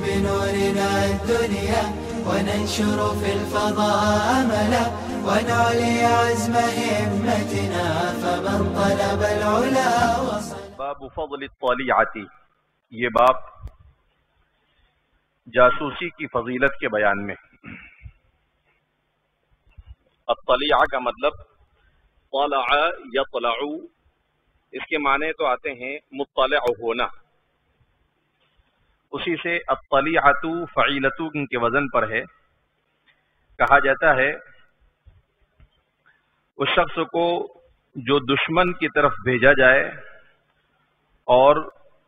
بنورنا الدنيا وننشر في الفضاء أملا ونعلي عزم همتنا فمن طلب العلا وصل. باب فضل الطلیعۃ، یہ باب جاسوسی کی فضیلت کے بیان میں. الطلیعہ کا مطلب طلع یطلع، اس کے معنی تو آتے ہیں مطلع ہونا، اسی سے الطلیعۃ فعیلۃ کے وزن پر ہے. کہا جاتا ہے اس شخص کو جو دشمن کی طرف بھیجا جائے اور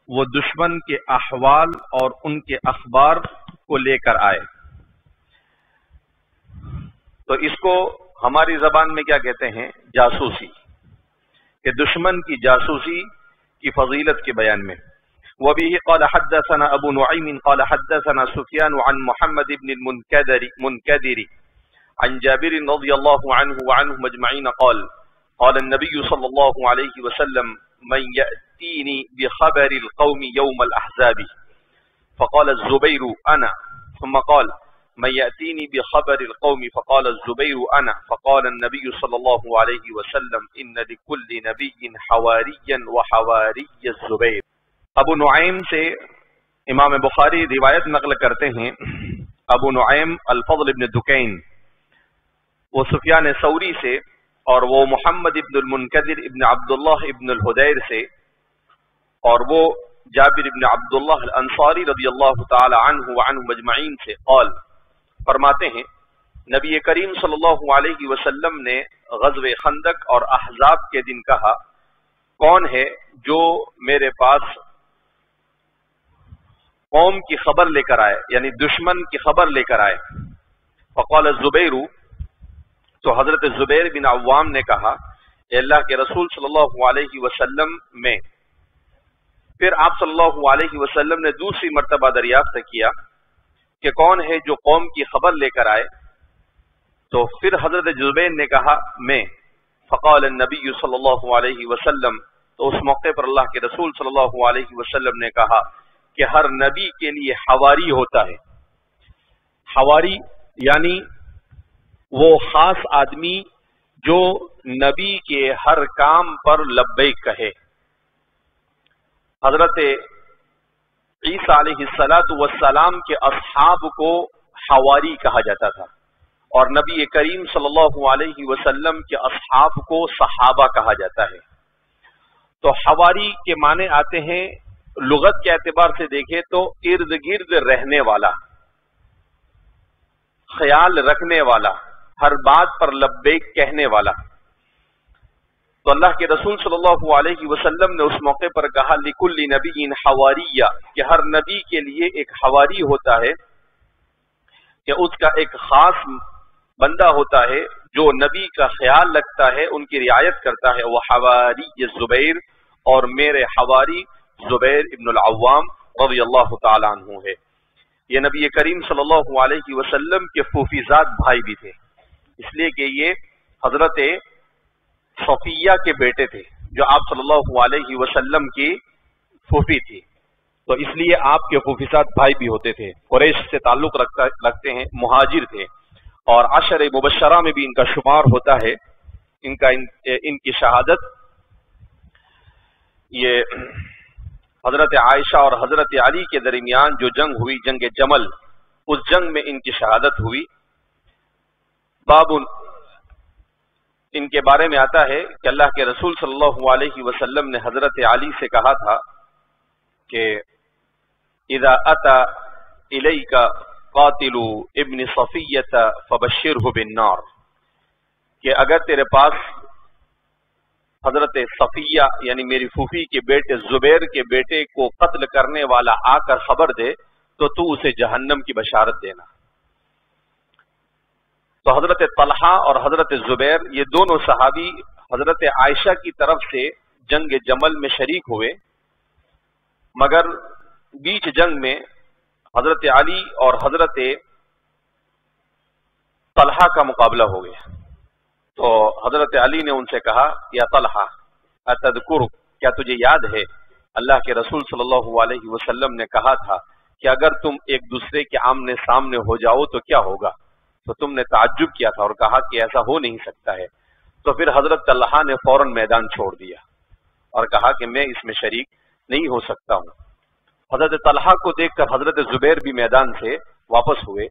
وہ دشمن کے احوال اور ان کے اخبار کو لے کر آئے، تو اس کو ہماری زبان میں کیا کہتے ہیں؟ جاسوسی، کہ دشمن کی جاسوسی کی فضیلت کے بیان میں. وبه قال حدثنا ابو نعيم قال حدثنا سفيان عن محمد بن المنكدر عن جابر رضي الله عنه وعنهم اجمعين قال قال النبي صلى الله عليه وسلم من يأتيني بخبر القوم يوم الأحزاب فقال الزبير أنا، ثم قال من يأتيني بخبر القوم فقال الزبير أنا، فقال النبي صلى الله عليه وسلم إن لكل نبي حواريا وحواري الزبير. ابو نعیم سے امام بخاری روایت نقل کرتے ہیں. ابو نعیم الفضل ابن دکین، وہ سفیان ثوری سے، اور وہ محمد ابن المنکدر ابن عبداللہ ابن الحدیر سے، اور وہ جابر ابن عبداللہ الانصاری رضی اللہ تعالی عنہ وعنہ مجمعین سے قال، فرماتے ہیں نبی کریم صلی اللہ علیہ وسلم نے غزوہ خندق اور احزاب کے دن کہا، کون ہے جو میرے پاس قوم کی خبر لے کر آئے، یعنی دشمن کی خبر لے کر آئے. فقال الزبیر، تو حضرت زبیر بن عوام نے کہا اے اللہ کے رسول صلی اللہ علیہ وسلم میں. پھر آپ صلی اللہ علیہ وسلم نے دوسری مرتبہ دریافت کیا کہ کون ہے جو قوم کی خبر لے کر آئے، تو پھر حضرت زبیر نے کہا میں. فقال النبی صلی اللہ علیہ وسلم، تو اس موقع پر اللہ کے رسول صلی اللہ علیہ وسلم نے کہا کہ ہر نبی کے لیے حواری ہوتا ہے. حواری یعنی وہ خاص آدمی جو نبی کے ہر کام پر لبیک کہے. حضرت عیسیٰ علیہ السلام کے اصحاب کو حواری کہا جاتا تھا، اور نبی کریم صلی اللہ علیہ وسلم کے اصحاب کو صحابہ کہا جاتا ہے. تو حواری کے معنی آتے ہیں لغت کے اعتبار سے دیکھیں تو ارد گرد رہنے والا، خیال رکھنے والا، ہر بات پر لبیک کہنے والا. تو اللہ کے رسول صلی اللہ علیہ وسلم نے اس موقع پر کہا لکل نبی حواریہ، کہ ہر نبی کے لیے ایک حواری ہوتا ہے، کہ اس کا ایک خاص بندہ ہوتا ہے جو نبی کا خیال رکھتا ہے، ان کی رعایت کرتا ہے. وہ حواری زبیر، اور میرے حواری زبیر ابن العوام رضی اللہ تعالی عنہ ہے. یہ نبی کریم صلی اللہ علیہ وسلم کے پھوپھیزاد بھائی بھی تھے، اس لیے کہ یہ حضرت صفیہ کے بیٹے تھے جو آپ صلی اللہ علیہ وسلم کی پھوپھی تھی. تو اس لیے آپ کے پھوپھیزاد بھائی بھی ہوتے تھے، قریش سے تعلق رکھتے ہیں، مہاجر تھے، اور عشر مبشرہ میں بھی ان کا شمار ہوتا ہے. ان کی شہادت یہ حضرت عائشہ اور حضرت علی کے درمیان جو جنگ ہوئی، جنگ جمل، اس جنگ میں ان کی شہادت ہوئی. باب ان کے بارے میں آتا ہے کہ اللہ کے رسول صلی اللہ علیہ وسلم نے حضرت علی سے کہا تھا کہ اذا اتا الیک قاتل ابن صفیہ فبشرہ بالنار، کہ اگر تیرے پاس حضرت صفیہ یعنی میری پھوپھی کے بیٹے زبیر کے بیٹے کو قتل کرنے والا آ کر خبر دے تو اسے جہنم کی بشارت دینا. تو حضرت طلحہ اور حضرت زبیر یہ دونوں صحابی حضرت عائشہ کی طرف سے جنگ جمل میں شریک ہوئے، مگر بیچ جنگ میں حضرت علی اور حضرت طلحہ کا مقابلہ ہو گیا. تو حضرت علی نے ان سے کہا یا طلحہ اتذکر، کیا تجھے یاد ہے اللہ کے رسول صلی اللہ علیہ وسلم نے کہا تھا کہ اگر تم ایک دوسرے کے آمنے سامنے ہو جاؤ تو کیا ہوگا؟ تو تم نے تعجب کیا تھا اور کہا کہ ایسا ہو نہیں سکتا ہے۔ تو پھر حضرت طلحہ نے فوراً میدان چھوڑ دیا اور کہا کہ میں اس میں شریک نہیں ہو سکتا ہوں۔ حضرت طلحہ کو دیکھ کر حضرت زبیر بھی میدان سے واپس ہوئے۔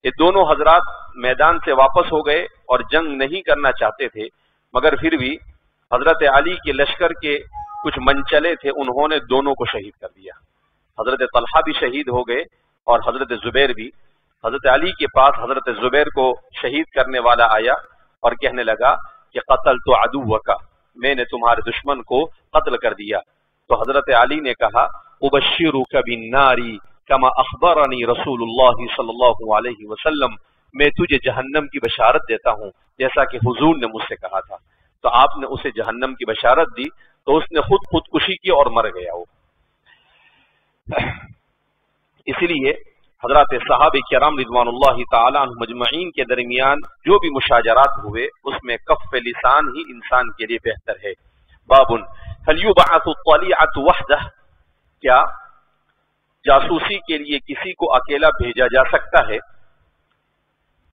یہ دونوں حضرات میدان سے واپس ہو گئے اور جنگ نہیں کرنا چاہتے تھے، مگر پھر بھی حضرت علی کے لشکر کے کچھ منچلے تھے، انہوں نے دونوں کو شہید کر دیا۔ حضرت طلحہ بھی شہید ہو گئے اور حضرت زبیر بھی۔ حضرت علی کے پاس حضرت زبیر کو شہید کرنے والا آیا اور کہنے لگا کہ قتلت عدوک، میں نے تمہارے دشمن کو قتل کر دیا۔ تو حضرت علی نے کہا ابشرک بالنار کما اخبرنی رسول اللہ صلی اللہ علیہ وسلم، میں تجھے جہنم کی بشارت دیتا ہوں جیسا کہ حضور نے مجھ سے کہا تھا۔ تو آپ نے اسے جہنم کی بشارت دی تو اس نے خودکشی کی اور مر گیا وہ۔ اسی لیے حضرات صحابہ کرام رضوان اللہ تعالی عنہم اجمعین کے درمیان جو بھی مشاجرات ہوئے اس میں کف لسان ہی انسان کے لیے بہتر ہے۔ باب هل يبعث الطلیعة وحدہ، کیا جاسوسی کے لیے کسی کو اکیلا بھیجا جا سکتا ہے؟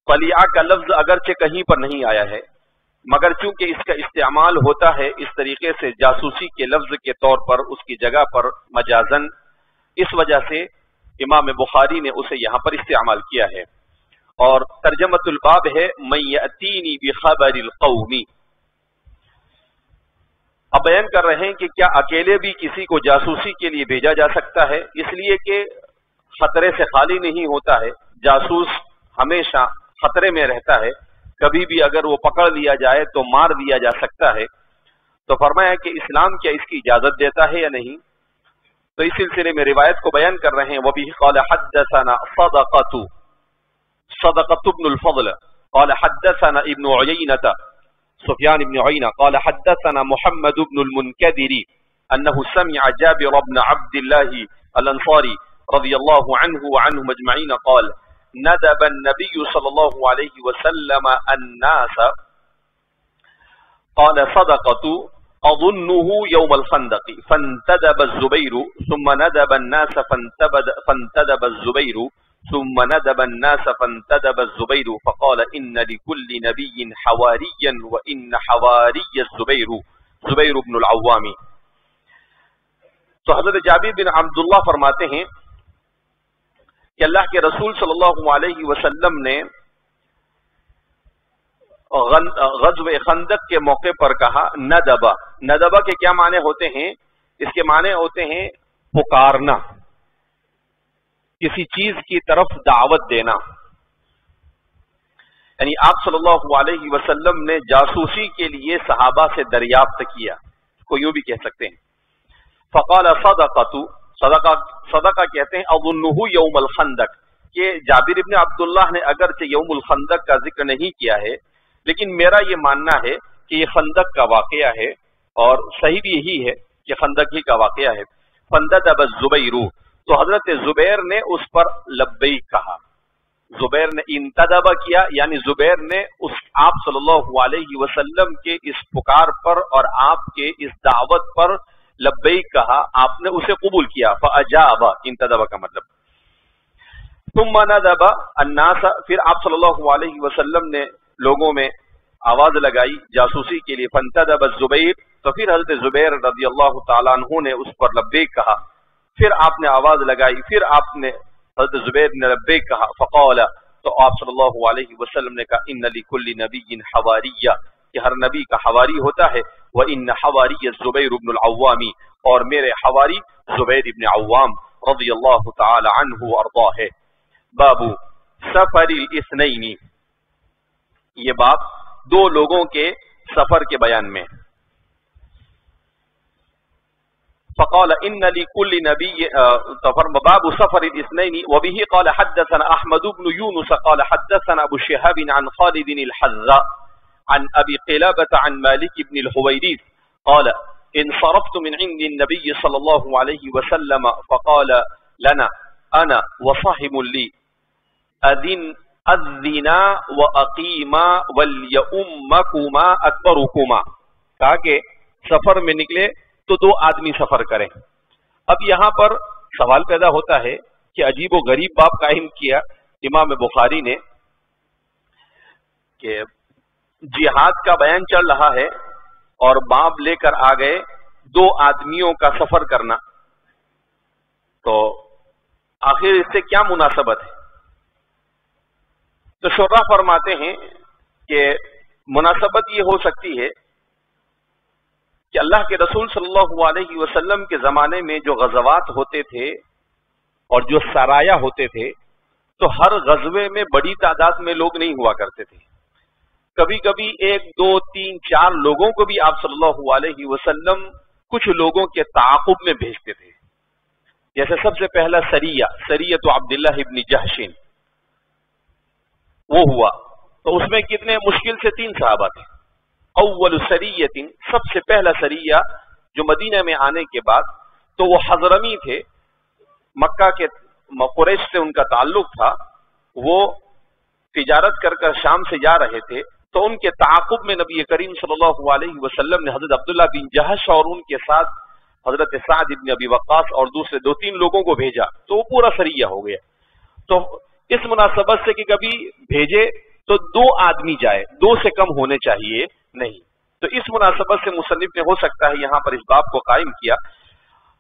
طلیعہ کا لفظ اگرچہ کہیں پر نہیں آیا ہے، مگر چونکہ اس کا استعمال ہوتا ہے اس طریقے سے جاسوسی کے لفظ کے طور پر اس کی جگہ پر مجازن، اس وجہ سے امام بخاری نے اسے یہاں پر استعمال کیا ہے۔ اور ترجمۃ الباب ہے من یأتینی بخبر القوم۔ اب بیان کر رہے ہیں کہ کیا اکیلے بھی کسی کو جاسوسی کے لیے بھیجا جا سکتا ہے، اس لیے کہ خطرے سے خالی نہیں ہوتا ہے، جاسوس ہمیشہ خطرے میں رہتا ہے، کبھی بھی اگر وہ پکڑ لیا جائے تو مار دیا جا سکتا ہے۔ تو فرمایا کہ اسلام کیا اس کی اجازت دیتا ہے یا نہیں؟ تو اس سلسلے میں روایت کو بیان کر رہے ہیں وَبِهِ قَالَ حَدَّثَنَا صَدَقَةُ بْنُ الْفَضْلِ قَالَ حَدَّثَنَا ابن عُيَيْنَةَ سفيان بن عيينة قال حدثنا محمد بن المنكدر أنه سمع جابر بن عبد الله الأنصاري رضي الله عنه وعنهم أجمعين قال ندب النبي صلى الله عليه وسلم الناس قال صدقة أظنه يوم الخندق فانتدب الزبير ثم ندب الناس فانتدب الزبير ثم ندب الناس فانتدب الزبير فقال إن لكل نبي حواريا وإن حواري الزبير زبير بن العوام۔ تو حضرت جابر بن عبداللہ فرماتے ہیں کہ اللہ کے رسول صلی اللہ علیہ وسلم نے غزوہ خندق کے موقع پر کہا ندبہ۔ ندبہ کے کیا معنی ہوتے ہیں؟ اس کے معنی ہوتے ہیں پکارنا، کسی چیز کی طرف دعوت دینا۔ یعنی آپ صلی اللہ علیہ وسلم نے جاسوسی کے لیے صحابہ سے دریافت کیا، کو یوں بھی کہہ سکتے ہیں۔ فقال صدقہ کہتے ہیں اظنہ یوم الخندق، کہ جابر ابن عبداللہ نے اگرچہ یوم الخندق کا ذکر نہیں کیا ہے لیکن میرا یہ ماننا ہے کہ یہ خندق کا واقعہ ہے، اور صحیح بھی یہی ہے کہ خندق ہی کا واقعہ ہے۔ فانتدب الزبیر، تو حضرت زبیر نے اس پر لبیک کہا۔ زبیر نے انتدب کیا، یعنی زبیر نے اس آپ صلی اللہ علیہ وسلم کے اس پکار پر اور آپ کے اس دعوت پر لبیک کہا، آپ نے اسے قبول کیا۔ فاجاب، انتدب کا مطلب۔ ثم ندب الناس، پھر آپ صلی اللہ علیہ وسلم نے لوگوں میں آواز لگائی جاسوسی کے لیے۔ فانتدب الزبیر، تو پھر حضرت زبیر رضی اللہ تعالیٰ عنہ نے اس پر لبیک کہا، پھر آپ نے آواز لگائی، پھر آپ نے حضرت زبیر نے لبیک کہا۔ فقال، تو آپ صلی اللہ علیہ وسلم نے کہا ان لکل نبی حواریہ، کہ ہر نبی کا حواری ہوتا ہے۔ وان حواری الزبیر بن العوام، اور میرے حواری زبیر ابن عوام رضی اللہ تعالی عنہ وارضاہ ہے۔ باب سفر الاثنین، یہ باب دو لوگوں کے سفر کے بیان میں۔ فقال ان لكل نبي باب سفر الاثنين وبه قال حدثنا احمد بن يونس قال حدثنا ابو شهاب عن خالد الحذاء عن ابي قلابة عن مالك بن الحويرث قال انصرفت من عند النبي صلى الله عليه وسلم فقال لنا انا وصاحب لي اذنا واقيما وليؤمكما اكبركما، کہا کہ سفر میں نکلے تو دو آدمی سفر کریں۔ اب یہاں پر سوال پیدا ہوتا ہے کہ عجیب و غریب باب قائم کیا امام بخاری نے کہ جہاد کا بیان چل رہا ہے اور باب لے کر آ گئے 2 آدمیوں کا سفر کرنا، تو آخر اس سے کیا مناسبت ہے؟ تو شرح فرماتے ہیں کہ مناسبت یہ ہو سکتی ہے کہ اللہ کے رسول صلی اللہ علیہ وسلم کے زمانے میں جو غزوات ہوتے تھے اور جو سرایا ہوتے تھے، تو ہر غزوے میں بڑی تعداد میں لوگ نہیں ہوا کرتے تھے، کبھی کبھی 1 2 3 4 لوگوں کو بھی آپ صلی اللہ علیہ وسلم کچھ لوگوں کے تعاقب میں بھیجتے تھے. جیسے سب سے پہلا سریۃ عبداللہ ابن جحشن وہ ہوا، تو اس میں کتنے مشکل سے 3 صحابہ تھے. اول سریۃ، سب سے پہلا سریہ جو مدینہ میں آنے کے بعد، تو وہ حضرمی تھے، مکہ کے قریش سے ان کا تعلق تھا، وہ تجارت کر کر شام سے جا رہے تھے، تو ان کے تعاقب میں نبی کریم صلی اللہ علیہ وسلم نے حضرت عبداللہ بن جحش اور ان کے ساتھ حضرت سعد بن ابی وقاص اور دوسرے 2-3 لوگوں کو بھیجا، تو وہ پورا سریہ ہو گیا. تو اس مناسبت سے کہ کبھی بھیجے تو 2 آدمی جائے، 2 سے کم ہونے چاہیے نہیں. تو اس مناسبت سے مصنف نے ہو سکتا ہے یہاں پر اس باب کو قائم کیا.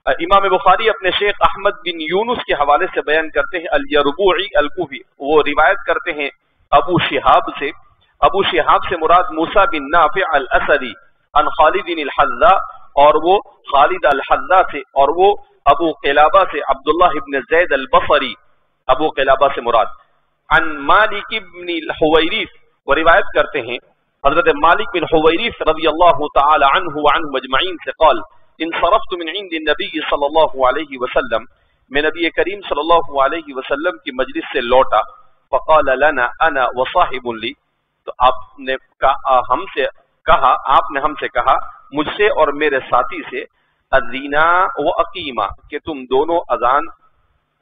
امام بخاری اپنے شیخ احمد بن یونس کے حوالے سے بیان کرتے ہیں، الیربوعی الکوفی، وہ روایت کرتے ہیں ابو شہاب سے مراد موسیٰ بن نافع الاسدی عن خالد الحذاء، اور وہ خالد الحذاء سے، اور وہ ابو قلابہ سے عبداللہ ابن زید البصری، ابو قلابہ سے مراد عن مالک بن الحویریث، وہ روایت کرتے ہیں حضرت مالک بن حویریث رضی اللہ تعالی عنہ وعنہ مجمعین سے قال انصرفت من عند النبی صلی اللہ علیہ وسلم، میں نبی کریم صلی اللہ علیہ وسلم کی مجلس سے لوٹا، فقال لنا انا وصاحب لی، تو آپ نے ہم سے کہا مجھ سے اور میرے ساتھی سے، اذینا و اقیما، کہ تم دونوں اذان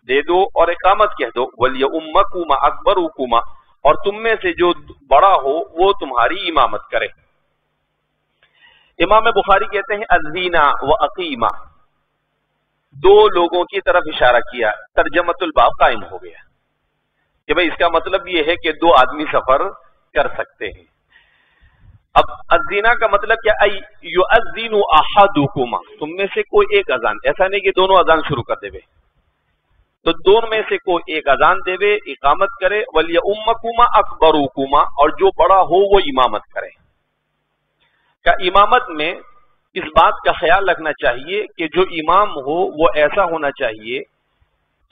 دے دو اور اقامت کہہ دو، ولیؤمکما اکبرکما، اور تم میں سے جو بڑا ہو وہ تمہاری امامت کرے. امام بخاری کہتے ہیں اذینا و اقیما، 2 لوگوں کی طرف اشارہ کیا، ترجمۃ الباب قائم ہو گیا کہ بھئی اس کا مطلب یہ ہے کہ 2 آدمی سفر کر سکتے ہیں. اب اذینا کا مطلب کیا؟ ای یؤذن احدکما، تم میں سے کوئی ایک اذان، ایسا نہیں کہ دونوں اذان شروع کر دے، تو دونوں میں سے کوئی ایک اذان دے، اقامت کرے، ولیؤمکما اکبرکما، اور جو بڑا ہو وہ امامت کرے. کا امامت میں اس بات کا خیال رکھنا چاہیے کہ جو امام ہو وہ ایسا ہونا چاہیے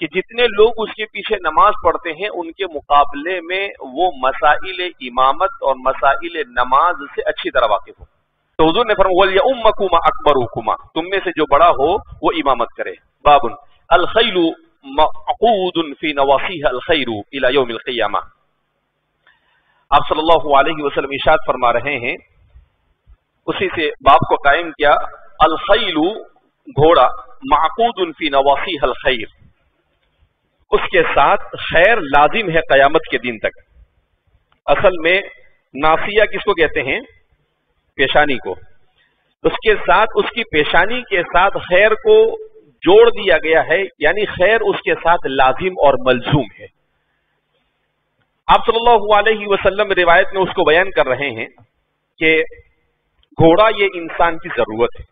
کہ جتنے لوگ اس کے پیچھے نماز پڑھتے ہیں ان کے مقابلے میں وہ مسائل امامت اور مسائل نماز سے اچھی طرح واقف ہو. تو حضور نے فرمایا ولیؤمکما اکبرکما، تم میں سے جو بڑا ہو وہ امامت کرے. باب الخیل معقود فی نواصیہ الخیر الی یوم القیامہ، آپ صلی اللہ علیہ وسلم ارشاد فرما رہے ہیں، اسی سے باب کو قائم کیا، الخیل گھوڑا، معقود فی نواصیہ الخیر، اس کے ساتھ خیر لازم ہے قیامت کے دن تک. اصل میں ناصیہ کس کو کہتے ہیں؟ پیشانی کو. اس کے ساتھ، اس کی پیشانی کے ساتھ خیر کو جوڑ دیا گیا ہے، یعنی خیر اس کے ساتھ لازم اور ملزوم ہے. آپ صلی اللہ علیہ وسلم روایت میں اس کو بیان کر رہے ہیں کہ گھوڑا یہ انسان کی ضرورت ہے.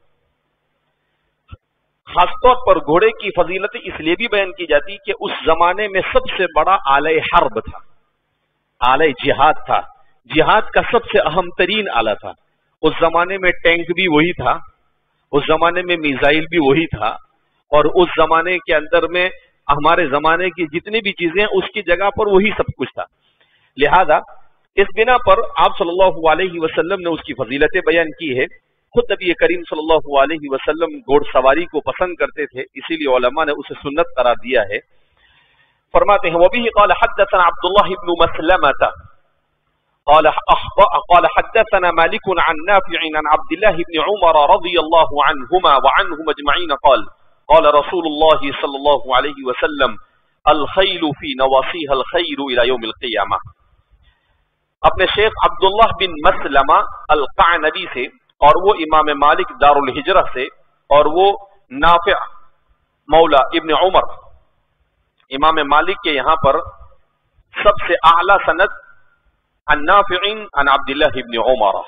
خاص طور پر گھوڑے کی فضیلت اس لیے بھی بیان کی جاتی کہ اس زمانے میں سب سے بڑا آلہ حرب تھا، آلہ جہاد تھا، جہاد کا سب سے اہم ترین آلہ تھا. اس زمانے میں ٹینک بھی وہی تھا، اس زمانے میں میزائل بھی وہی تھا، اور اس زمانے کے اندر میں ہمارے زمانے کی جتنی بھی چیزیں اس کی جگہ پر وہی سب کچھ تھا. لہذا اس بنا پر آپ صلی اللہ علیہ وسلم نے اس کی فضیلتیں بیان کی ہے. خود نبی کریم صلی اللہ علیہ وسلم گھوڑ سواری کو پسند کرتے تھے، اسی لیے علماء نے اسے سنت قرار دیا ہے. فرماتے ہیں وبه قال حدثنا عبد الله بن مسلمة قال حدثنا مالك عن نافع عن عبد الله بن عمر رضي الله عنهما وعنهم اجمعين قال قال رسول الله صلى الله عليه وسلم الخيل في نواصيها الخير الى يوم القيامة. اپنے شیخ عبداللہ بن مسلمہ القعنبی سے، اور وہ امام مالک دار الہجرہ سے، اور وہ نافع مولا ابن عمر امام مالک کے یہاں پر سب سے اعلیٰ سند عن نافع عن عبداللہ ابن عمر،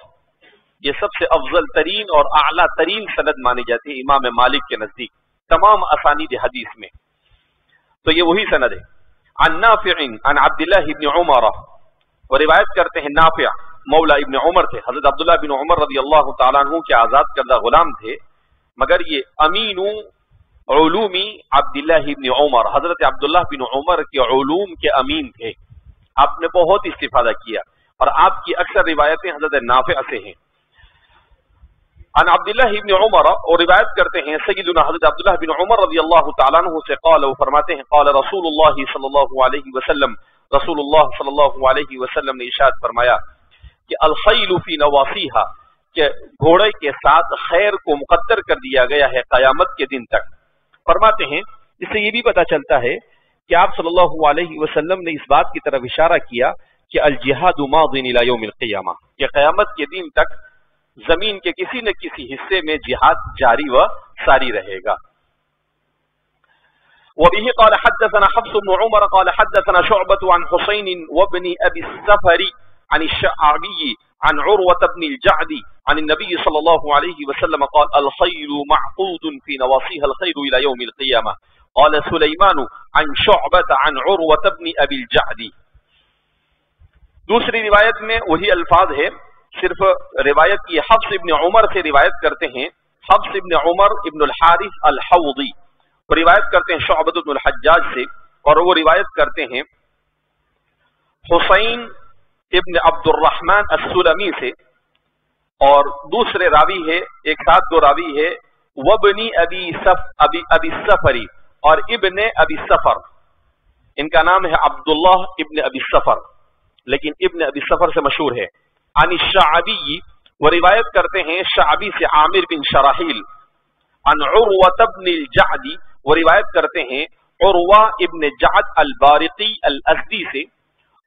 یہ سب سے افضل ترین اور اعلیٰ ترین سند مانی جاتی ہے امام مالک کے نزدیک تمام اسانید حدیث میں، تو یہ وہی سند ہے۔ عن نافع عن عبداللہ ابن عمر، اور روایت کرتے ہیں نافع مولا ابن عمر تھے، حضرت عبداللہ بن عمر رضی اللہ تعالیٰ عنہ کے آزاد کردہ غلام تھے، مگر یہ امین علوم عبداللہ ابن عمر، حضرت عبداللہ بن عمر کے علوم کے امین تھے، آپ نے بہت استفادہ کیا اور آپ کی اکثر روایتیں حضرت نافع سے ہیں۔ عن عبداللہ ابن عمر، اور روایت کرتے ہیں سیدنا حضرت عبداللہ بن عمر رضی اللہ تعالیٰ عنہ سے، قال، وہ فرماتے ہیں قال رسول اللہ صلی اللہ علیہ وسلم، رسول اللہ صلی اللہ علیہ وسلم نے ارشاد فرمایا کہ الخیل فی نواصیہا، کہ گھوڑے کے ساتھ خیر کو مقدر کر دیا گیا ہے قیامت کے دن تک۔ فرماتے ہیں اس سے یہ بھی پتہ چلتا ہے کہ آپ صلی اللہ علیہ وسلم نے اس بات کی طرف اشارہ کیا کہ الجہاد ماض الی یوم القیامہ، کہ قیامت کے دن تک زمین کے کسی نہ کسی حصے میں جہاد جاری و ساری رہے گا۔ وبه قال حدثنا حفص بن عمر قال حدثنا شعبة عن حسين وابن أبي السفر عن الشعبي عن عروة بن الجعد عن النبي صلى الله عليه وسلم قال الخيل معقود في نواصيها الخير إلى يوم القيامة قال سليمان عن شعبة عن عروة بن أبي الجعد۔ دوسری روایت میں وہی الفاظ ہے، صرف روایت کی حفص ابن عمر سے روایت کرتے ہیں، حفص ابن عمر ابن الحارث الحوضی، وہ روایت کرتے ہیں شعبۃ بن الحجاج سے، اور وہ روایت کرتے ہیں حسین ابن عبد الرحمن السلمی سے، اور دوسرے راوی ہے، ایک ساتھ دو راوی ہے، وابن ابی السفری، اور ابن ابی السفر، ان کا نام ہے عبداللہ ابن ابی السفر، لیکن ابن ابی السفر سے مشہور ہے۔ عن الشعبی، وہ روایت کرتے ہیں شعبی سے عامر بن شراحیل، عن عروة بن الجعد، وہ روایت کرتے ہیں عروہ ابن جعد البارقی الازدی سے،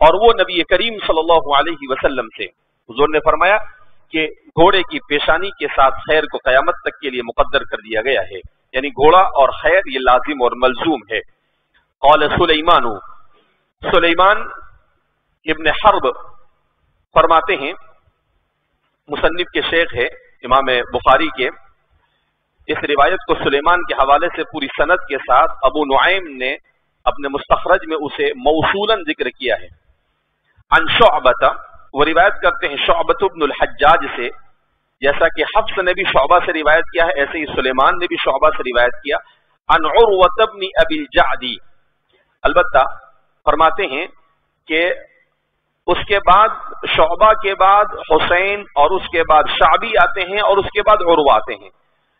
اور وہ نبی کریم صلی اللہ علیہ وسلم سے، حضور نے فرمایا کہ گھوڑے کی پیشانی کے ساتھ خیر کو قیامت تک کے لیے مقدر کر دیا گیا ہے، یعنی گھوڑا اور خیر یہ لازم اور ملزوم ہے۔ قال سلیمان، سلیمان ابن حرب فرماتے ہیں، مصنف کے شیخ ہے امام بخاری کے، اس روایت کو سلیمان کے حوالے سے پوری سند کے ساتھ ابو نعیم نے اپنے مستخرج میں اسے موصولاً ذکر کیا ہے۔ عن شعبۃ، وہ روایت کرتے ہیں شعبۃ بن الحجاج سے، جیسا کہ حفص نے بھی شعبہ سے روایت کیا ہے ایسے ہی سلیمان نے بھی شعبہ سے روایت کیا۔ عن عروۃ بن ابی الجعد، البتہ فرماتے ہیں کہ اس کے بعد شعبہ کے بعد حسین اور اس کے بعد شعبی آتے ہیں اور اس کے بعد عروہ آتے ہیں،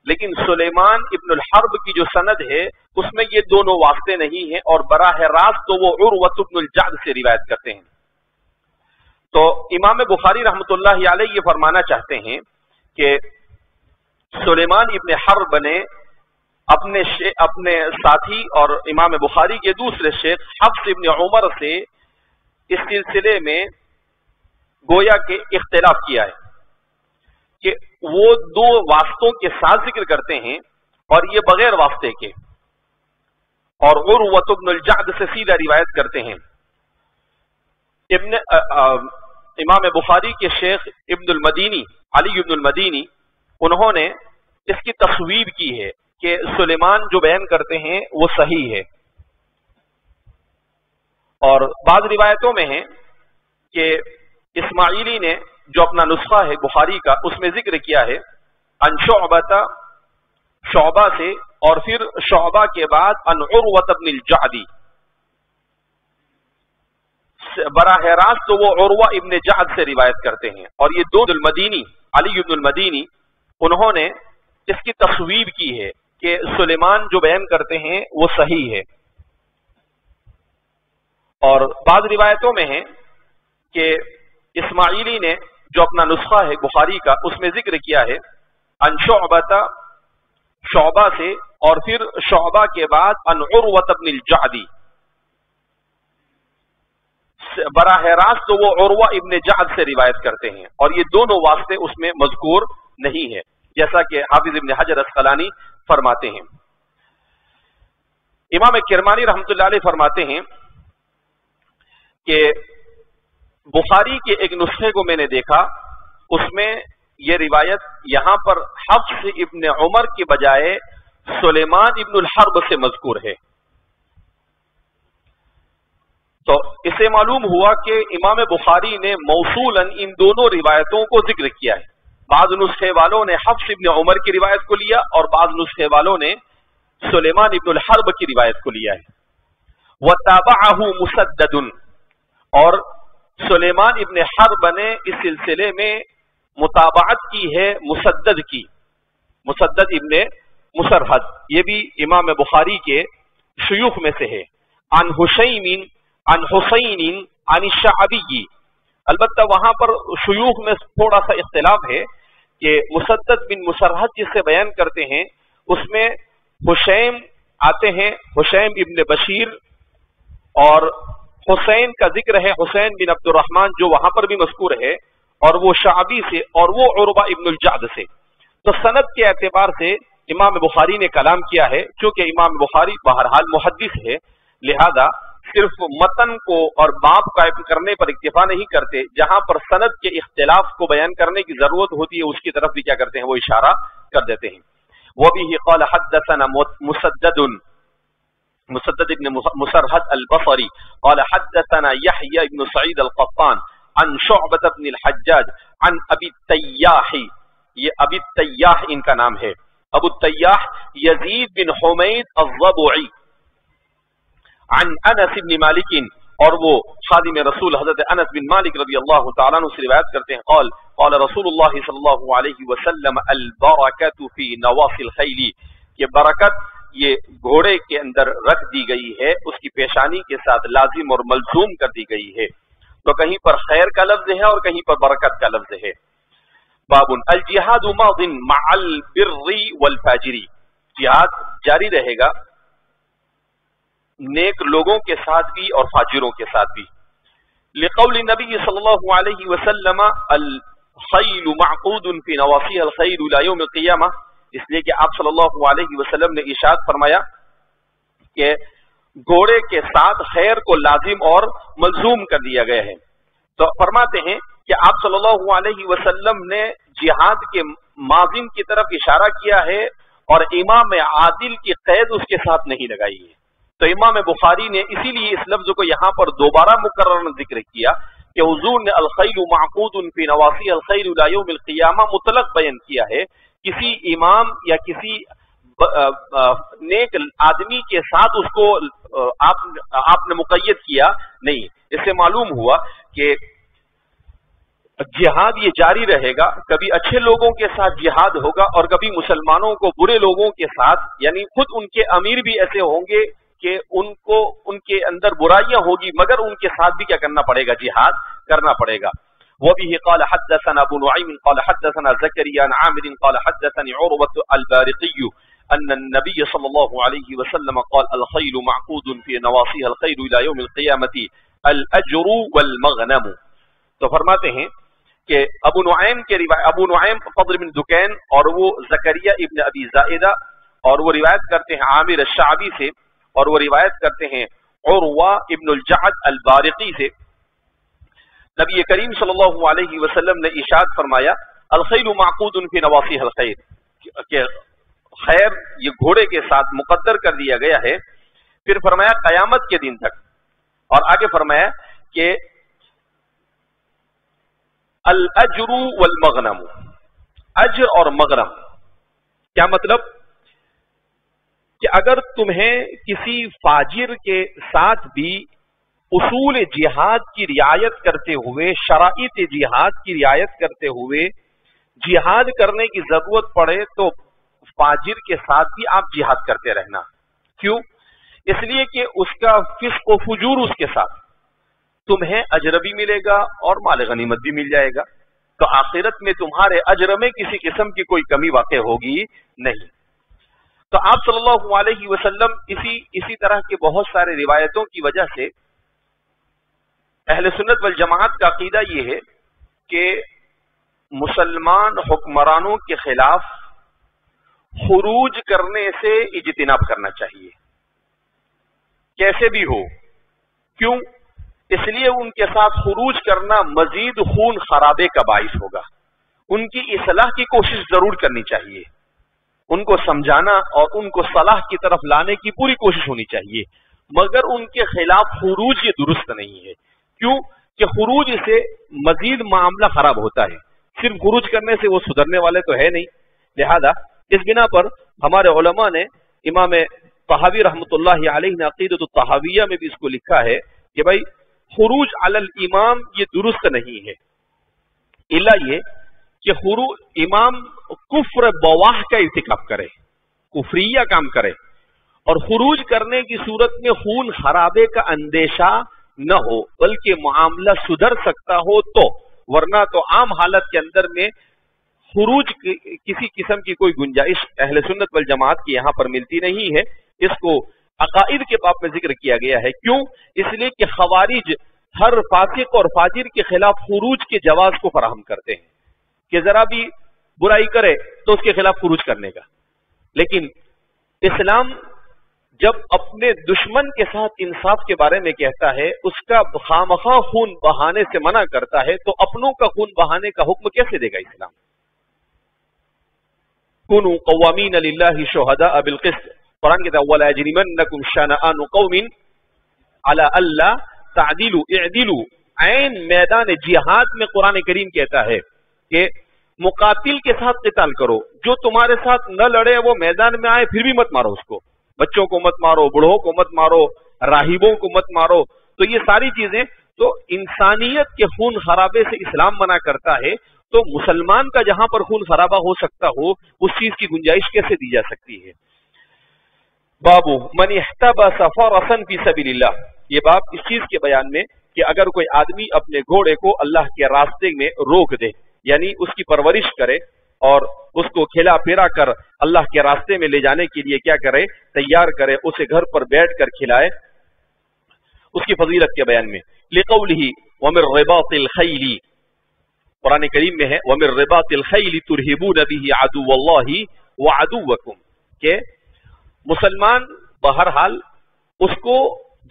لیکن سلیمان ابن الحرب کی جو سند ہے اس میں یہ دونوں واسطے نہیں ہیں، اور براہ راست تو وہ عروۃ بن الجعد سے روایت کرتے ہیں۔ تو امام بخاری رحمۃ اللہ علیہ یہ فرمانا چاہتے ہیں کہ سلیمان ابن حرب نے اپنے ساتھی اور امام بخاری کے دوسرے شیخ حفص ابن عمر سے اس سلسلے میں گویا کہ اختلاف کیا ہے کہ وہ دو واسطوں کے ساتھ ذکر کرتے ہیں اور یہ بغیر واسطے کے، اور عروۃ بن الجعد سے سیدھا روایت کرتے ہیں۔ امام بخاری کے شیخ ابن المدینی، علی ابن المدینی، انہوں نے اس کی تصویب کی ہے کہ سلیمان جو بیان کرتے ہیں وہ صحیح ہے، اور بعض روایتوں میں ہے کہ اسماعیلی نے جو اپنا نسخہ ہے بخاری کا اس میں ذکر کیا ہے عن شعبۃ، شعبہ سے، اور پھر شعبہ کے بعد عن عروۃ بن الجعد، براہ راست تو وہ عروہ ابن جعد سے روایت کرتے ہیں، اور یہ دو المدینی، علی ابن المدینی، انہوں نے اس کی تصویب کی ہے کہ سلیمان جو بیان کرتے ہیں وہ صحیح ہے، اور بعض روایتوں میں ہے کہ اسماعیلی نے جو اپنا نسخہ ہے بخاری کا اس میں ذکر کیا ہے عن شعبۃ، شعبہ سے، اور پھر شعبہ کے بعد عن عروۃ بن الجعد، براہ راست تو وہ عروہ ابن جعد سے روایت کرتے ہیں، اور یہ دونوں واسطے اس میں مذکور نہیں ہے، جیسا کہ حافظ ابن حجر اسقلانی فرماتے ہیں۔ امام کرمانی رحمۃ اللہ علیہ فرماتے ہیں کہ بخاری کے ایک نسخے کو میں نے دیکھا، اس میں یہ روایت یہاں پر حفص ابن عمر کے بجائے سلیمان ابن الحرب سے مذکور ہے. تو اس سے معلوم ہوا کہ امام بخاری نے موصولاً ان دونوں روایتوں کو ذکر کیا ہے. بعض نسخے والوں نے حفص ابن عمر کی روایت کو لیا اور بعض نسخے والوں نے سلیمان ابن الحرب کی روایت کو لیا ہے. وَتَابَعَهُ مُسَدَّدٌ، اور سلیمان ابن حرب نے اس سلسلے میں متابعت کی ہے مسدد کی، مسدد ابن مسرحد، یہ بھی امام بخاری کے شیوخ میں سے ہے. عن حسین عن الشعبی، البتہ وہاں پر شیوخ میں تھوڑا سا اختلاف ہے کہ مسدد بن مسرحد جس سے بیان کرتے ہیں اس میں حسین آتے ہیں، حسین ابن بشیر، اور حسین کا ذکر ہے حسین بن عبد الرحمن جو وہاں پر بھی مذکور ہے، اور وہ شعبی سے، اور وہ عروہ ابن الجعد سے. تو سند کے اعتبار سے امام بخاری نے کلام کیا ہے. چونکہ امام بخاری بہرحال محدث ہے، لہذا صرف متن کو اور باب قائم کرنے پر اکتفا نہیں کرتے، جہاں پر سند کے اختلاف کو بیان کرنے کی ضرورت ہوتی ہے اس کی طرف بھی کیا کرتے ہیں، وہ اشارہ کر دیتے ہیں. وَبِهِ قَالَ حَدَّثَنَا مسدد ابن مسرحد البصری قال حدثنا يحيى بن سعيد القطان عن شعبة بن الحجاج عن ابی التیاح، یہ ابی التیاح ان کا نام ہے، ابو التیاح یزید بن حمید الضبعی، عن انس بن مالک، اور وہ خادم رسول حضرت انس بن مالک رضی اللہ تعالیٰ عنہ سے روایت کرتے ہیں، قال قال رسول اللہ صلی اللہ علیہ وسلم البرکۃ فی نواصی الخیل، یہ برکت یہ گھوڑے کے اندر رکھ دی گئی ہے، اس کی پیشانی کے ساتھ لازم اور ملزوم کر دی گئی ہے. تو کہیں پر خیر کا لفظ ہے اور کہیں پر برکت کا لفظ ہے. باب الجہاد ماض مع البر والفاجر، جہاد جاری رہے گا نیک لوگوں کے ساتھ بھی اور فاجروں کے ساتھ بھی. لقول نبی صلی اللہ علیہ وسلم الخیل معقود فی نواصیها الخیر الى یوم القیامہ، اس لیے کہ آپ صلی اللہ علیہ وسلم نے ارشاد فرمایا کہ گھوڑے کے ساتھ خیر کو لازم اور ملزوم کر دیا گیا ہے. تو فرماتے ہیں کہ آپ صلی اللہ علیہ وسلم نے جہاد کے ماضین کی طرف اشارہ کیا ہے اور امام عادل کی قید اس کے ساتھ نہیں لگائی ہے. تو امام بخاری نے اسی لیے اس لفظ کو یہاں پر دوبارہ مکرر ذکر کیا کہ حضور نے الخیل معقود فی نواصی الخیر الی یوم القیامہ مطلق بیان کیا ہے، کسی امام یا کسی نیک آدمی کے ساتھ اس کو آپ نے مقید کیا نہیں. اس سے معلوم ہوا کہ جہاد یہ جاری رہے گا، کبھی اچھے لوگوں کے ساتھ جہاد ہوگا اور کبھی مسلمانوں کو برے لوگوں کے ساتھ، یعنی خود ان کے امیر بھی ایسے ہوں گے کہ ان کے اندر برائیاں ہوگی مگر ان کے ساتھ بھی کیا کرنا پڑے گا، جہاد کرنا پڑے گا. وبه قال حدثنا ابو نعيم قال حدثنا زكريا عن عامر قال حدثني عروة البارقي ان النبي صلى الله عليه وسلم قال الخيل معقود في نواصيها الخير الى يوم القيامة الاجر والمغنم. تو فرماتے ہیں کہ ابو نعیم کے روایت، ابو نعیم فضل بن دکین اور وہ زکریا ابن ابی زائدہ، اور وہ روایت کرتے ہیں عامر الشعبی سے، اور وہ روایت کرتے ہیں عروہ ابن الجعد البارقی سے. نبی کریم صلی اللہ علیہ وسلم نے ارشاد فرمایا الخیل معقود فی نواصیها الخیر، کہ خیر یہ گھوڑے کے ساتھ مقدر کر دیا گیا ہے. پھر فرمایا قیامت کے دن تک، اور آگے فرمایا کہ الاجر والمغنم، اجر اور مغنم کیا مطلب؟ کہ اگر تمہیں کسی فاجر کے ساتھ بھی اصول جہاد کی رعایت کرتے ہوئے، شرائط جہاد کی رعایت کرتے ہوئے جہاد کرنے کی ضرورت پڑے تو فاجر کے ساتھ بھی آپ جہاد کرتے رہنا. کیوں؟ اس لیے کہ اس کا فسق و فجور اس کے ساتھ تمہیں اجر بھی ملے گا اور مال غنیمت بھی مل جائے گا. تو آخرت میں تمہارے اجر میں کسی قسم کی کوئی کمی واقع ہوگی نہیں. تو آپ صلی اللہ علیہ وسلم اسی طرح کے بہت سارے روایتوں کی وجہ سے اہل سنت والجماعت کا عقیدہ یہ ہے کہ مسلمان حکمرانوں کے خلاف خروج کرنے سے اجتناب کرنا چاہیے. کیسے بھی ہو. کیوں؟ اس لیے ان کے ساتھ خروج کرنا مزید خون خرابے کا باعث ہوگا. ان کی اصلاح کی کوشش ضرور کرنی چاہیے، ان کو سمجھانا اور ان کو صلاح کی طرف لانے کی پوری کوشش ہونی چاہیے، مگر ان کے خلاف خروج یہ درست نہیں ہے. کیوں کہ خروج سے مزید معاملہ خراب ہوتا ہے. صرف خروج کرنے سے وہ سدھرنے والے تو ہے نہیں. لہذا اس بنا پر ہمارے علماء نے، امام طحاوی رحمۃ اللہ علیہ نے عقیدۃ الطحاویہ میں بھی اس کو لکھا ہے کہ بھائی خروج علی الامام یہ درست نہیں ہے، الا یہ کہ خروج امام کفر بواح کا ارتکاب کرے، کفریہ کام کرے، اور خروج کرنے کی صورت میں خون خرابے کا اندیشہ نہ ہو بلکہ معاملہ سدھر سکتا ہو تو، ورنہ تو عام حالت کے اندر میں خروج کسی قسم کی کوئی گنجائش اہل سنت والجماعت کی یہاں پر ملتی نہیں ہے. اس کو عقائد کے باب میں ذکر کیا گیا ہے. کیوں؟ اس لیے کہ خوارج ہر فاسق اور فاجر کے خلاف خروج کے جواز کو فراہم کرتے ہیں کہ ذرا بھی برائی کرے تو اس کے خلاف خروج کرنے کا. لیکن اسلام جب اپنے دشمن کے ساتھ انصاف کے بارے میں کہتا ہے، اس کا خامخواہ خون بہانے سے منع کرتا ہے، تو اپنوں کا خون بہانے کا حکم کیسے دے گا اسلام؟ کونوا قوامین للہ شہداء بالقسط، قرآن کہتا ہے ولا یجرمنکم شنآن قوم علی الا تعدلوا اعدلوا. عین میدان جہاد میں قرآن کریم کہتا ہے کہ مقاتل کے ساتھ قتال کرو، جو تمہارے ساتھ نہ لڑے وہ میدان میں آئے پھر بھی مت مارو اس کو. بچوں کو مت مارو، بوڑھوں کو مت مارو، راہبوں کو مت مارو. تو یہ ساری چیزیں تو انسانیت کے خون خرابے سے اسلام منع کرتا ہے. تو مسلمان کا جہاں پر خون خرابہ ہو سکتا ہو اس چیز کی گنجائش کیسے دی جا سکتی ہے؟ باب من احتبس فرسا فی سبیل اللہ. یہ باب اس چیز کے بیان میں کہ اگر کوئی آدمی اپنے گھوڑے کو اللہ کے راستے میں روک دے، یعنی اس کی پرورش کرے اور اس کو کھلا پھرا کر اللہ کے راستے میں لے جانے کے لیے کیا کرے؟ تیار کرے، اسے گھر پر بیٹھ کر کھلائے، اس کی فضیلت کے بیان میں. لقوله ومن رباط الخیل، قرآن کریم میں ہے ومن رباط الخیل ترہبون به عدو اللہ وعدوکم، کہ مسلمان بہرحال اس کو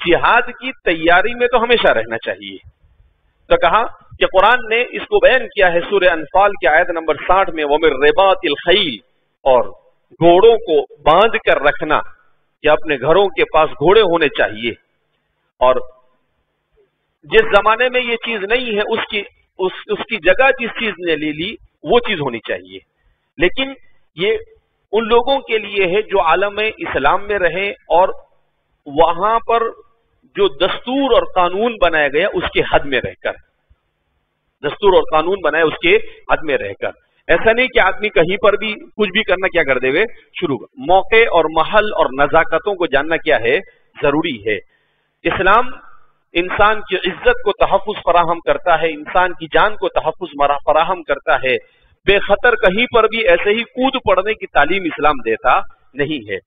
جہاد کی تیاری میں تو ہمیشہ رہنا چاہیے. تو کہا کہ قرآن نے اس کو بیان کیا ہے سورہ انفال کی آیت نمبر 60 میں ومن رباط الخیل، اور گھوڑوں کو باندھ کر رکھنا، کہ اپنے گھروں کے پاس گھوڑے ہونے چاہیے. اور جس زمانے میں یہ چیز نہیں ہے اس کی جگہ جس چیز نے لے لی وہ چیز ہونی چاہیے. لیکن یہ ان لوگوں کے لیے ہے جو عالم اسلام میں رہے اور وہاں پر جو دستور اور قانون بنایا گیا اس کے حد میں رہ کر، دستور اور قانون بنائے اس کے حد میں رہ کر. ایسا نہیں کہ آدمی کہیں پر بھی کچھ بھی کرنا کیا کر دے ہوئے شروع. موقع اور محل اور نزاکتوں کو جاننا کیا ہے؟ ضروری ہے. اسلام انسان کی عزت کو تحفظ فراہم کرتا ہے، انسان کی جان کو تحفظ فراہم کرتا ہے. بے خطر کہیں پر بھی ایسے ہی کود پڑنے کی تعلیم اسلام دیتا نہیں ہے.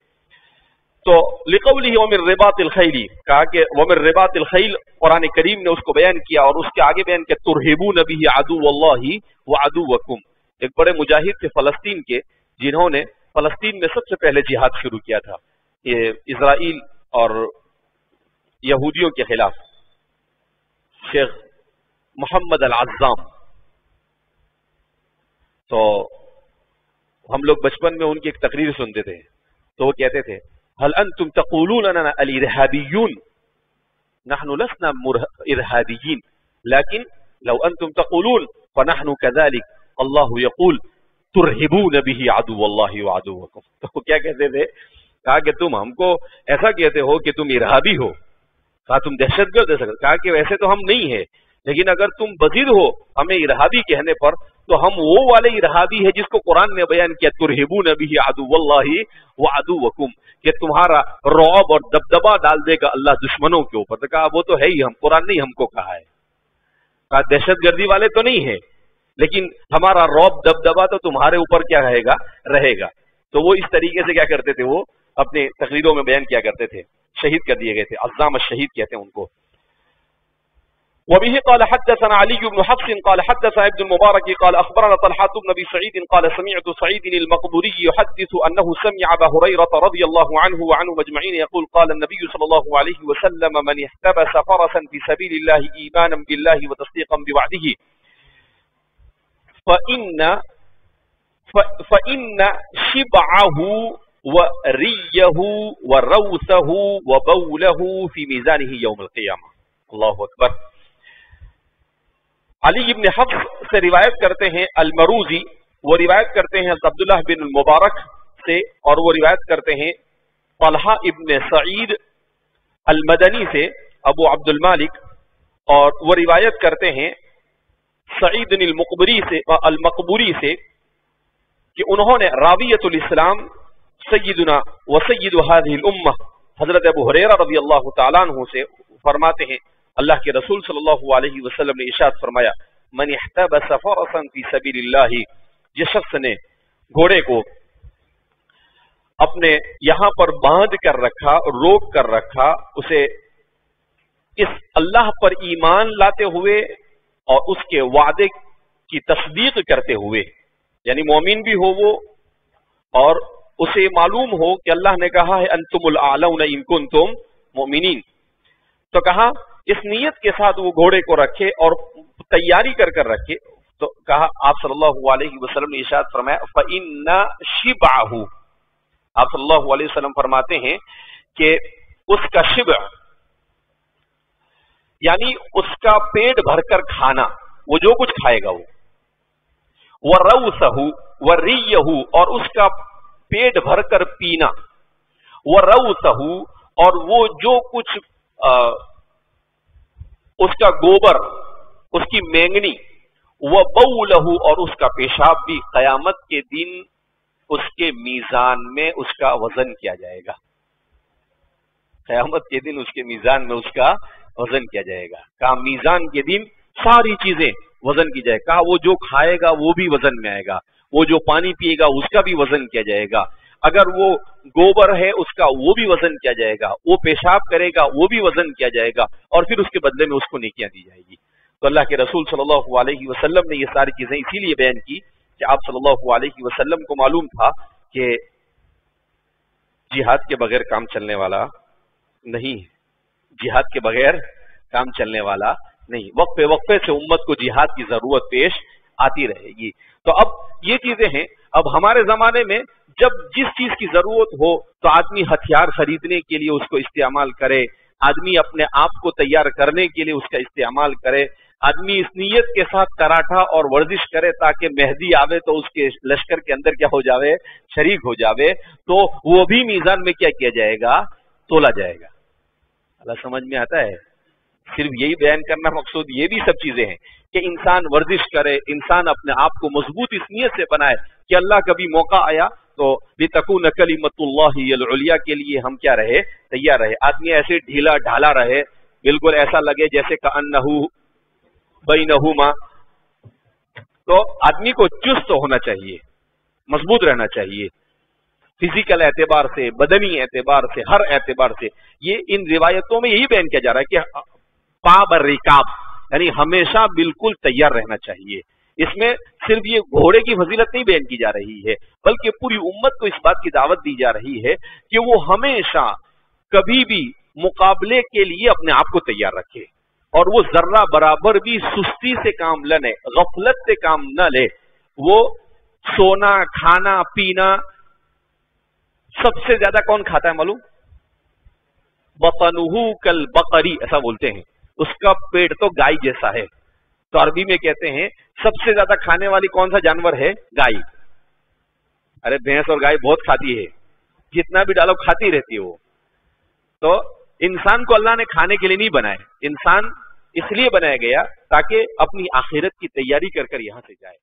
تو لقوله ومن رباط الخیل، کہا کہ ومن رباط الخیل قرآن کریم نے اس کو بیان کیا اور اس کے آگے بیان کیا ترہبون به عدو اللہ وعدوکم. ایک بڑے مجاہد تھے فلسطین کے، جنہوں نے فلسطین میں سب سے پہلے جہاد شروع کیا تھا یہ اسرائیل اور یہودیوں کے خلاف. شیخ محمد العزام. تو ہم لوگ بچپن میں ان کی ایک تقریر سنتے تھے تو وہ کہتے تھے هل انتم تقولون اننا الارهابيون؟ نحن لسنا ارهابيين لكن لو انتم تقولون فنحن كذلك. الله يقول ترهبون به عدو الله وعدوكم. تو کیا کہتے تھے؟ کہا کہ تم ہم کو ایسا کہتے ہو کہ تم ارہابی ہو، کہا تم دہشت گرد ہو. کہا کہ ویسے تو ہم نہیں ہیں، لیکن اگر تم بزد ہو ہمیں ارہابی کہنے پر تو ہم وہ والے ارہابی ہے جس کو قرآن نے بیان کیا ترہبون به عدو اللہ وعدوکم، کہ تمہارا رعب اور دبدبا ڈال دے گا اللہ دشمنوں کے اوپر. تو کہا وہ تو ہے ہی، ہم قرآن نہیں ہم کو کہا ہے. کہا دہشت گردی والے تو نہیں ہیں، لیکن ہمارا رعب دبدبا تو تمہارے اوپر کیا رہے گا. تو وہ اس طریقے سے کیا کرتے تھے، وہ اپنے تقریروں میں بیان کیا کرتے تھے. شہید کر دیے گئے تھے، عزام الشہید کہتے ہیں ان کو. وبه قال حدثنا علي بن حفص قال حدثنا ابن المبارك قال أخبرنا طلحة بن أبي سعيد قال سمعت سعيد المقبوري يحدث أنه سمع أبا هريرة رضي الله عنه وعنهم أجمعين يقول قال النبي صلى الله عليه وسلم من احتبس فرسا في سبيل الله إيمانا بالله وتصديقا بوعده فإن شبعه وريه وروثه وبوله في ميزانه يوم القيامة. اللہ اکبر. علی ابن حفص سے روایت کرتے ہیں المروزی، وہ روایت کرتے ہیں عبداللہ بن المبارک سے، اور وہ روایت کرتے ہیں طلحہ ابن سعید المدنی سے ابو عبد المالک، اور وہ روایت کرتے ہیں سعید المقبوری سے کہ انہوں نے راویۃ الاسلام سیدنا و سید هذه الامہ حضرت ابو ہریرہ رضی اللہ تعالیٰ عنہ سے فرماتے ہیں اللہ کے رسول صلی اللہ علیہ وسلم نے ارشاد فرمایا من احتبس فرسا فی سبیل اللہ، جس شخص نے گھوڑے کو اپنے یہاں پر باندھ کر رکھا، روک کر رکھا، اسے اس اللہ پر ایمان لاتے ہوئے اور اس کے وعدے کی تصدیق کرتے ہوئے، یعنی مومن بھی ہو وہ اور اسے معلوم ہو کہ اللہ نے کہا ہے انتم الاعلون ان کنتم مؤمنین، تو کہا اس نیت کے ساتھ وہ گھوڑے کو رکھے اور تیاری کر کر رکھے، تو کہا آپ صلی اللہ علیہ وسلم نے ارشاد فرمایا فَإِنَّ شِبْعَهُ، آپ صلی اللہ علیہ وسلم فرماتے ہیں کہ اس کا شبع یعنی اس کا پیٹ بھر کر کھانا، وہ جو کچھ کھائے گا وہ وَرَوْثَهُ وَرِيَّهُ، اور اس کا پیٹ بھر کر پینا، وَرَوْثَهُ، اور وہ جو کچھ اس کا گوبر، اس کی مینگنی، وَبَوْلَهُ، اور اس کا پیشاب بھی قیامت کے دن اس کے میزان میں اس کا وزن کیا جائے گا. قیامت کے دن اس کے میزان میں اس کا وزن کیا جائے گا. کہا میزان کے دن ساری چیزیں وزن کی جائے. کہا وہ جو کھائے گا وہ بھی وزن میں آئے گا، وہ جو پانی پیے گا اس کا بھی وزن کیا جائے گا، اگر وہ گوبر ہے اس کا وہ بھی وزن کیا جائے گا، وہ پیشاب کرے گا وہ بھی وزن کیا جائے گا، اور پھر اس کے بدلے میں اس کو نیکیاں دی جائے گی. تو اللہ کے رسول صلی اللہ علیہ وسلم نے یہ ساری چیزیں اسی لیے بیان کی کہ آپ صلی اللہ علیہ وسلم کو معلوم تھا کہ جہاد کے بغیر کام چلنے والا نہیں، جہاد کے بغیر کام چلنے والا نہیں. وقفے وقفے سے امت کو جہاد کی ضرورت پیش آتی رہے گی. تو اب یہ چیزیں ہیں. اب ہمارے زمانے میں جب جس چیز کی ضرورت ہو تو آدمی ہتھیار خریدنے کے لیے اس کو استعمال کرے، آدمی اپنے آپ کو تیار کرنے کے لیے اس کا استعمال کرے، آدمی اس نیت کے ساتھ کراٹا اور ورزش کرے تاکہ مہدی آوے تو اس کے لشکر کے اندر کیا ہو جاوے، شریک ہو جاوے، تو وہ بھی میزان میں کیا کیا جائے گا، تولا جائے گا. اللہ سمجھ میں آتا ہے؟ صرف یہی بیان کرنا مقصود یہ بھی سب چیزیں ہیں کہ انسان ورزش کرے، انسان اپنے آپ کو مضبوط اس نیت سے بنائے کہ اللہ کبھی موقع آیا تو لِتَكُونَ كَلِمَةُ اللَّهِ الْعُلْيَا کے لیے ہم کیا رہے، تیار رہے. آدمی ایسے ڈھیلا ڈھالا رہے، بالکل ایسا لگے جیسے كَأَنَّهُ بَيْنَهُمَا، تو آدمی کو چست ہونا چاہیے، مضبوط رہنا چاہیے، فزیکل اعتبار سے، بدنی اعتبار سے، ہر اعتبار سے. یہ ان روایتوں میں یہی بیان کیا جا رہا ہے کہ پا برکاب، یعنی ہمیشہ بالکل تیار رہنا چاہیے. اس میں صرف یہ گھوڑے کی فضیلت نہیں بیان کی جا رہی ہے، بلکہ پوری امت کو اس بات کی دعوت دی جا رہی ہے کہ وہ ہمیشہ کبھی بھی مقابلے کے لیے اپنے آپ کو تیار رکھے، اور وہ ذرہ برابر بھی سستی سے کام نہ لے، غفلت سے کام نہ لے. وہ سونا، کھانا، پینا سب سے زیادہ کون کھاتا ہے معلوم؟ بطنہ کالبقری، ایسا بولتے ہیں، اس کا پیٹ تو گائے جیسا ہے. تو عربی میں کہتے ہیں سب سے زیادہ کھانے والی کون سا جانور ہے؟ گائے. ارے بھینس اور گائے بہت کھاتی ہے، جتنا بھی ڈالو کھاتی رہتی ہے وہ. تو انسان کو اللہ نے کھانے کے لیے نہیں بنائے، انسان اس لیے بنایا گیا تاکہ اپنی آخرت کی تیاری کر کر یہاں سے جائے.